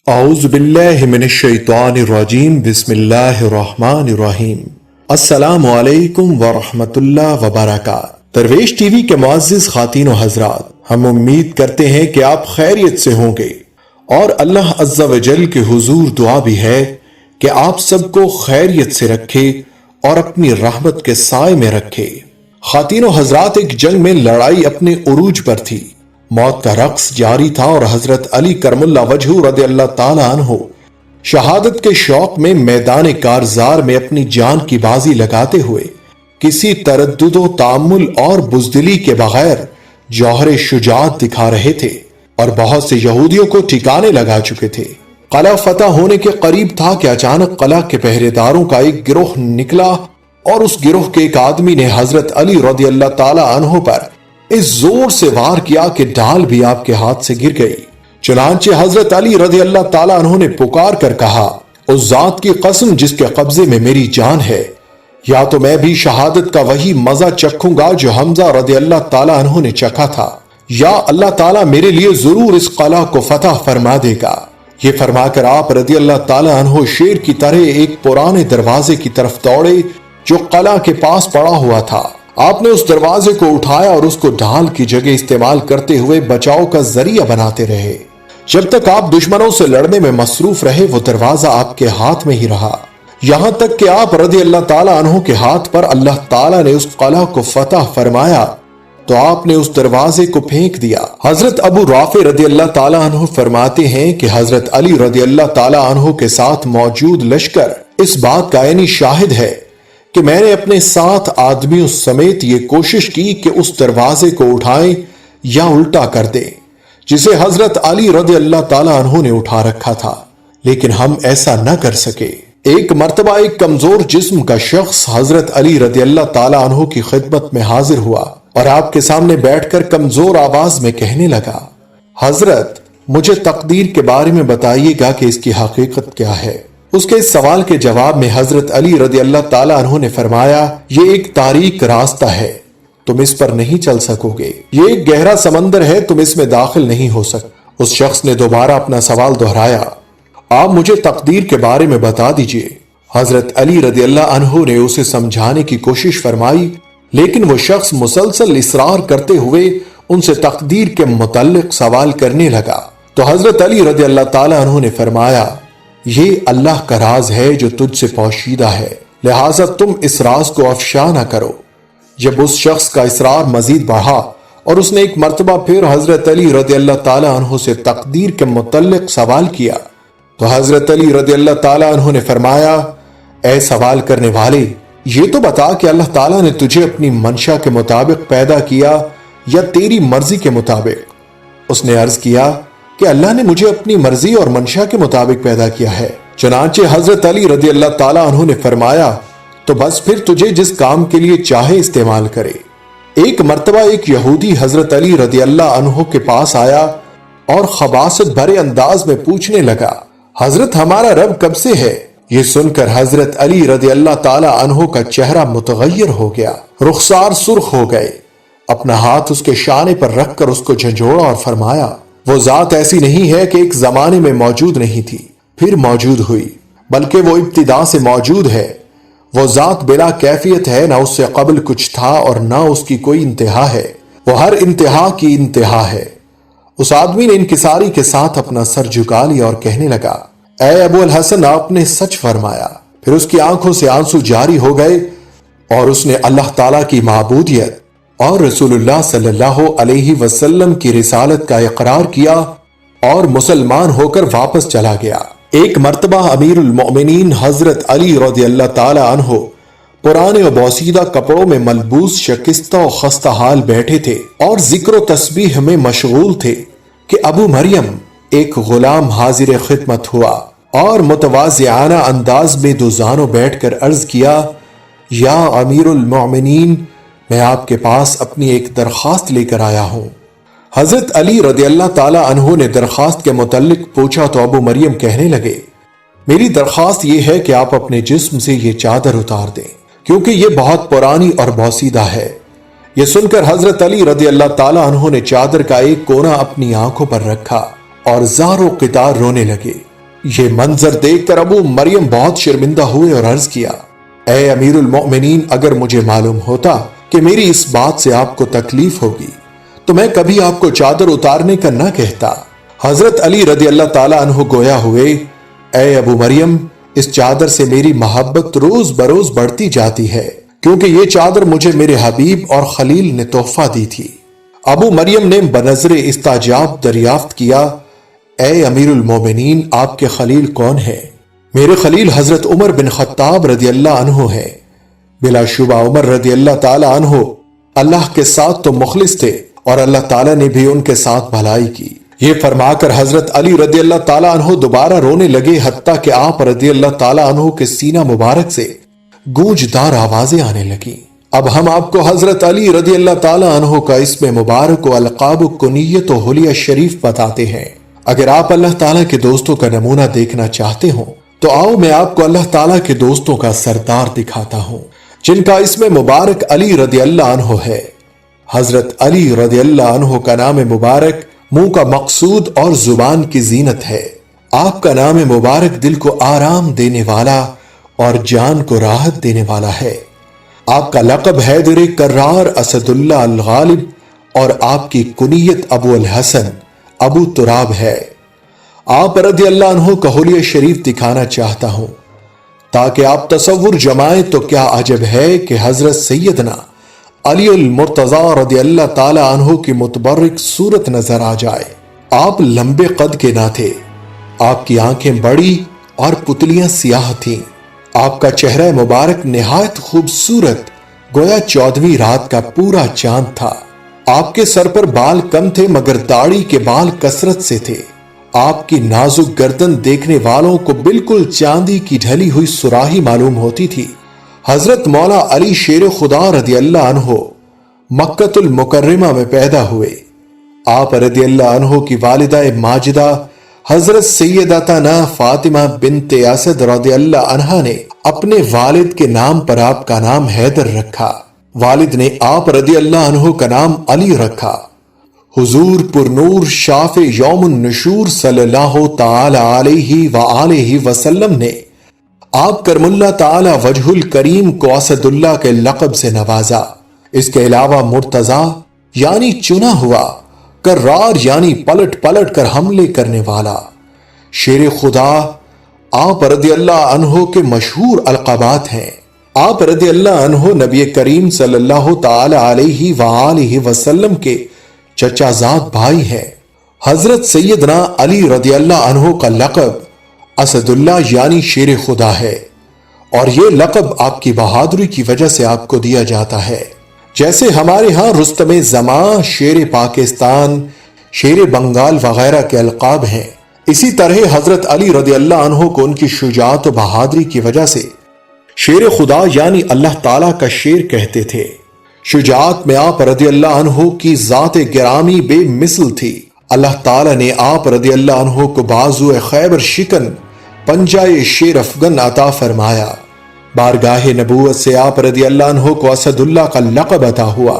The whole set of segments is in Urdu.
اعوذ باللہ من الشیطان الرجیم بسم اللہ الرحمن الرحیم۔ السلام علیکم ورحمۃ اللہ وبرکاتہ۔ درویش ٹی وی کے معزز خواتین و حضرات، ہم امید کرتے ہیں کہ آپ خیریت سے ہوں گے، اور اللہ عز و جل کے حضور دعا بھی ہے کہ آپ سب کو خیریت سے رکھے اور اپنی رحمت کے سائے میں رکھے۔ خواتین و حضرات، ایک جنگ میں لڑائی اپنے عروج پر تھی، موت کا رقص جاری تھا، اور حضرت علی کرم اللہ وجہہ رضی اللہ تعالی عنہ شہادت کے شوق میں میدان کارزار میں اپنی جان کی بازی لگاتے ہوئے کسی تردد و تامل اور بزدلی کے بغیر جوہر شجاعت دکھا رہے تھے، اور بہت سے یہودیوں کو ٹھکانے لگا چکے تھے۔ قلعہ فتح ہونے کے قریب تھا کہ اچانک قلعہ کے پہرے داروں کا ایک گروہ نکلا، اور اس گروہ کے ایک آدمی نے حضرت علی رضی اللہ تعالی عنہ پر اس زور سے وار کیا کہ ڈھال بھی آپ کے ہاتھ سے گر گئی۔ چنانچہ حضرت علی رضی اللہ تعالی عنہ نے پکار کر کہا، اس ذات کی قسم جس کے قبضے میں میری جان ہے، یا تو میں بھی شہادت کا وہی مزہ چکھوں گا جو حمزہ رضی اللہ تعالی عنہ نے چکھا تھا، یا اللہ تعالیٰ میرے لیے ضرور اس قلعہ کو فتح فرما دے گا۔ یہ فرما کر آپ رضی اللہ تعالی عنہ شیر کی طرح ایک پرانے دروازے کی طرف دوڑے جو قلعہ کے پاس پڑا ہوا تھا۔ آپ نے اس دروازے کو اٹھایا اور اس کو ڈھال کی جگہ استعمال کرتے ہوئے بچاؤ کا ذریعہ بناتے رہے۔ جب تک آپ دشمنوں سے لڑنے میں مصروف رہے، وہ دروازہ آپ کے ہاتھ میں ہی رہا، یہاں تک کہ آپ رضی اللہ تعالی عنہ کے ہاتھ پر اللہ تعالیٰ نے اس قلعہ کو فتح فرمایا تو آپ نے اس دروازے کو پھینک دیا۔ حضرت ابو رافع رضی اللہ تعالی عنہ فرماتے ہیں کہ حضرت علی رضی اللہ تعالی عنہ کے ساتھ موجود لشکر اس بات کا عینی شاہد ہے کہ میں نے اپنے 7 آدمیوں سمیت یہ کوشش کی کہ اس دروازے کو اٹھائیں یا الٹا کر دیں جسے حضرت علی رضی اللہ تعالی عنہ نے اٹھا رکھا تھا، لیکن ہم ایسا نہ کر سکے۔ ایک مرتبہ ایک کمزور جسم کا شخص حضرت علی رضی اللہ تعالی عنہ کی خدمت میں حاضر ہوا اور آپ کے سامنے بیٹھ کر کمزور آواز میں کہنے لگا، حضرت مجھے تقدیر کے بارے میں بتائیے گا کہ اس کی حقیقت کیا ہے۔ اس کے اس سوال کے جواب میں حضرت علی رضی اللہ تعالی عنہ نے فرمایا، یہ ایک تاریک راستہ ہے، تم اس پر نہیں چل سکو گے، یہ ایک گہرا سمندر ہے، تم اس میں داخل نہیں ہو سکتے۔ اس شخص نے دوبارہ اپنا سوال دہرایا، آپ مجھے تقدیر کے بارے میں بتا دیجئے۔ حضرت علی رضی اللہ عنہ نے اسے سمجھانے کی کوشش فرمائی، لیکن وہ شخص مسلسل اصرار کرتے ہوئے ان سے تقدیر کے متعلق سوال کرنے لگا۔ تو حضرت علی رضی اللہ تعالی عنہ نے فرمایا، یہ اللہ کا راز ہے جو تجھ سے پوشیدہ ہے، لہٰذا تم اس راز کو افشا نہ کرو۔ جب اس شخص کا اصرار مزید بڑھا اور اس نے ایک مرتبہ پھر حضرت علی رضی اللہ تعالی عنہ سے تقدیر کے متعلق سوال کیا تو حضرت علی رضی اللہ تعالی عنہ نے فرمایا، اے سوال کرنے والے، یہ تو بتا کہ اللہ تعالیٰ نے تجھے اپنی منشا کے مطابق پیدا کیا یا تیری مرضی کے مطابق؟ اس نے عرض کیا کہ اللہ نے مجھے اپنی مرضی اور منشا کے مطابق پیدا کیا ہے۔ چنانچہ حضرت علی رضی اللہ تعالی عنہ نے فرمایا، تو بس پھر تجھے جس کام کے لیے چاہے استعمال کرے۔ ایک مرتبہ ایک یہودی حضرت علی رضی اللہ عنہ کے پاس آیا اور خباثت بھرے انداز میں پوچھنے لگا، حضرت ہمارا رب کب سے ہے؟ یہ سن کر حضرت علی رضی اللہ تعالی عنہ کا چہرہ متغیر ہو گیا، رخسار سرخ ہو گئے، اپنا ہاتھ اس کے شانے پر رکھ کر اس کو جھنجھوڑا اور فرمایا، وہ ذات ایسی نہیں ہے کہ ایک زمانے میں موجود نہیں تھی پھر موجود ہوئی، بلکہ وہ ابتدا سے موجود ہے۔ وہ ذات بلا کیفیت ہے، نہ اس سے قبل کچھ تھا اور نہ اس کی کوئی انتہا ہے، وہ ہر انتہا کی انتہا ہے۔ اس آدمی نے انکساری کے ساتھ اپنا سر جھکا لیا اور کہنے لگا، اے ابو الحسن، آپ نے سچ فرمایا۔ پھر اس کی آنکھوں سے آنسو جاری ہو گئے اور اس نے اللہ تعالیٰ کی معبودیت اور رسول اللہ صلی اللہ علیہ وسلم کی رسالت کا اقرار کیا اور مسلمان ہو کر واپس چلا گیا۔ ایک مرتبہ امیر المؤمنین حضرت علی رضی اللہ تعالی عنہ پرانے و بوسیدہ کپڑوں میں ملبوس شکستہ و خستہ حال بیٹھے تھے اور ذکر و تسبیح میں مشغول تھے کہ ابو مریم ایک غلام حاضر خدمت ہوا اور متواضعانہ انداز میں دو زانوں بیٹھ کر عرض کیا، یا امیر المؤمنین، میں آپ کے پاس اپنی ایک درخواست لے کر آیا ہوں۔ حضرت علی رضی اللہ تعالی عنہ نے درخواست کے متعلق پوچھا تو ابو مریم کہنے لگے، میری درخواست یہ ہے کہ آپ اپنے جسم سے یہ چادر اتار دیں، کیونکہ یہ بہت پرانی اور بوسیدہ ہے۔ یہ سن کر حضرت علی رضی اللہ تعالی عنہ نے چادر کا ایک کونا اپنی آنکھوں پر رکھا اور زار و قطار رونے لگے۔ یہ منظر دیکھ کر ابو مریم بہت شرمندہ ہوئے اور عرض کیا، اے امیر المؤمنین، اگر مجھے معلوم ہوتا کہ میری اس بات سے آپ کو تکلیف ہوگی تو میں کبھی آپ کو چادر اتارنے کا نہ کہتا۔ حضرت علی رضی اللہ تعالیٰ عنہ گویا ہوئے، اے ابو مریم، اس چادر سے میری محبت روز بروز بڑھتی جاتی ہے، کیونکہ یہ چادر مجھے میرے حبیب اور خلیل نے تحفہ دی تھی۔ ابو مریم نے بنظر استعجاب دریافت کیا، اے امیر المومنین، آپ کے خلیل کون ہیں؟ میرے خلیل حضرت عمر بن خطاب رضی اللہ عنہ ہے۔ بلا شبہ عمر رضی اللہ تعالی عنہ اللہ کے ساتھ تو مخلص تھے اور اللہ تعالیٰ نے بھی ان کے ساتھ بھلائی کی۔ یہ فرما کر حضرت علی رضی اللہ تعالیٰ عنہ دوبارہ رونے لگے، حتیٰ کہ آپ رضی اللہ تعالیٰ عنہ کے سینہ مبارک سے گونجدار آوازیں آنے لگیں۔ اب ہم آپ کو حضرت علی رضی اللہ تعالیٰ عنہ کا اسم مبارک و القاب و کنیت و حلیہ شریف بتاتے ہیں۔ اگر آپ اللہ تعالیٰ کے دوستوں کا نمونہ دیکھنا چاہتے ہوں تو آؤ میں آپ کو اللہ تعالیٰ کے دوستوں کا سردار دکھاتا ہوں، جن کا اسم مبارک علی رضی اللہ عنہ ہے۔ حضرت علی رضی اللہ عنہ کا نام مبارک منہ کا مقصود اور زبان کی زینت ہے۔ آپ کا نام مبارک دل کو آرام دینے والا اور جان کو راحت دینے والا ہے۔ آپ کا لقب حیدر کرار اسد اللہ الغالب اور آپ کی کنیت ابو الحسن ابو تراب ہے۔ آپ رضی اللہ عنہ کا حلیہ شریف دکھانا چاہتا ہوں تاکہ آپ تصور جمائیں تو کیا عجب ہے کہ حضرت سیدنا علی المرتضی رضی اللہ تعالی عنہ کی متبرک صورت نظر آ جائے۔ آپ لمبے قد کے نہ تھے، آپ کی آنکھیں بڑی اور پتلیاں سیاہ تھیں۔ آپ کا چہرہ مبارک نہایت خوبصورت، گویا 14ویں رات کا پورا چاند تھا۔ آپ کے سر پر بال کم تھے مگر داڑھی کے بال کثرت سے تھے۔ آپ کی نازک گردن دیکھنے والوں کو بالکل چاندی کی ڈھلی ہوئی سراہی معلوم ہوتی تھی۔ حضرت مولا علی شیر خدا رضی اللہ عنہ مکۃ المکرمہ میں پیدا ہوئے۔ آپ رضی اللہ عنہ کی والدہ ماجدہ حضرت سیدتنا فاطمہ بنت اسد رضی اللہ عنہا نے اپنے والد کے نام پر آپ کا نام حیدر رکھا۔ والد نے آپ رضی اللہ عنہ کا نام علی رکھا۔ حضور پر نور شاف یوم النشور صلی اللہ تعالی علیہ وآلہ وسلم نے آپ کرم اللہ تعالی وجہ الکریم کو اسد اللہ کے لقب سے نوازا۔ اس کے علاوہ مرتضی یعنی چنا ہوا، کرار یعنی پلٹ پلٹ کر حملے کرنے والا، شیر خدا آپ رضی اللہ عنہ کے مشہور القابات ہیں۔ آپ رضی اللہ عنہ نبی کریم صلی اللہ تعالی علیہ وآلہ وسلم کے چچا زاد بھائی ہیں۔ حضرت سیدنا علی رضی اللہ عنہ کا لقب اسد اللہ یعنی شیر خدا ہے، اور یہ لقب آپ کی بہادری کی وجہ سے آپ کو دیا جاتا ہے۔ جیسے ہمارے ہاں رستم زمان، شیر پاکستان، شیر بنگال وغیرہ کے القاب ہیں، اسی طرح حضرت علی رضی اللہ عنہ کو ان کی شجاعت و بہادری کی وجہ سے شیر خدا یعنی اللہ تعالیٰ کا شیر کہتے تھے۔ شجاعت میں آپ رضی اللہ عنہ کی ذات گرامی بے مثل تھی۔ اللہ تعالیٰ نے آپ رضی اللہ عنہ کو بازو خیبر شکن، پنجائے شیر افغن عطا فرمایا۔ بارگاہ نبوت سے آپ رضی اللہ عنہ کو اسد اللہ کا لقب عطا ہوا۔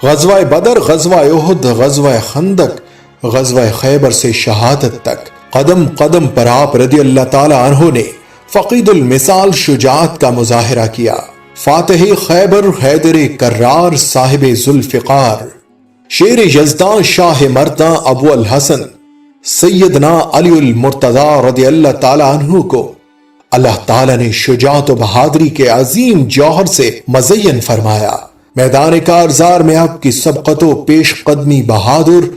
غزوہ بدر، غزوہ احد، غزوہ خندق، غزوہ خیبر سے شہادت تک قدم قدم پر آپ رضی اللہ تعالی عنہ نے فقید المثال شجاعت کا مظاہرہ کیا۔ فاتح خیبر حیدر کرار صاحب ذوالفقار، شیر یزدان شاہ مردان ابو الحسن سیدنا علی المرتضی رضی اللہ تعالی عنہ کو اللہ تعالیٰ نے شجاعت و بہادری کے عظیم جوہر سے مزین فرمایا۔ میدان کارزار میں آپ کی سبقت و پیش قدمی بہادر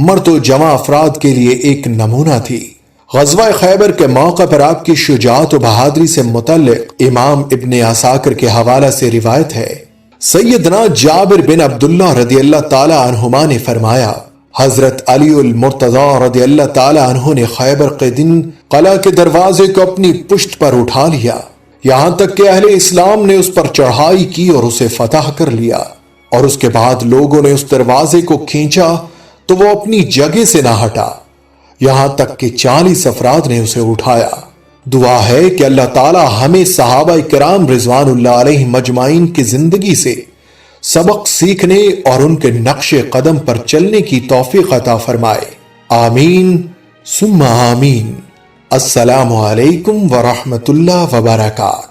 مرد و جمع افراد کے لیے ایک نمونہ تھی۔ غزوہ خیبر کے موقع پر آپ کی شجاعت و بہادری سے متعلق امام ابن عساکر کے حوالہ سے روایت ہے۔ سیدنا جابر بن عبداللہ رضی اللہ تعالی عنہما نے فرمایا، حضرت علی المرتضی رضی اللہ تعالی عنہ نے خیبر کے دن قلعہ کے دروازے کو اپنی پشت پر اٹھا لیا، یہاں تک کہ اہل اسلام نے اس پر چڑھائی کی اور اسے فتح کر لیا، اور اس کے بعد لوگوں نے اس دروازے کو کھینچا تو وہ اپنی جگہ سے نہ ہٹا، یہاں تک کہ 40 افراد نے اسے اٹھایا۔ دعا ہے کہ اللہ تعالی ہمیں صحابہ کرام رضوان اللہ علیہ مجمعین کی زندگی سے سبق سیکھنے اور ان کے نقش قدم پر چلنے کی توفیق عطا فرمائے، آمین ثم آمین۔ السلام علیکم ورحمۃ اللہ وبرکاتہ۔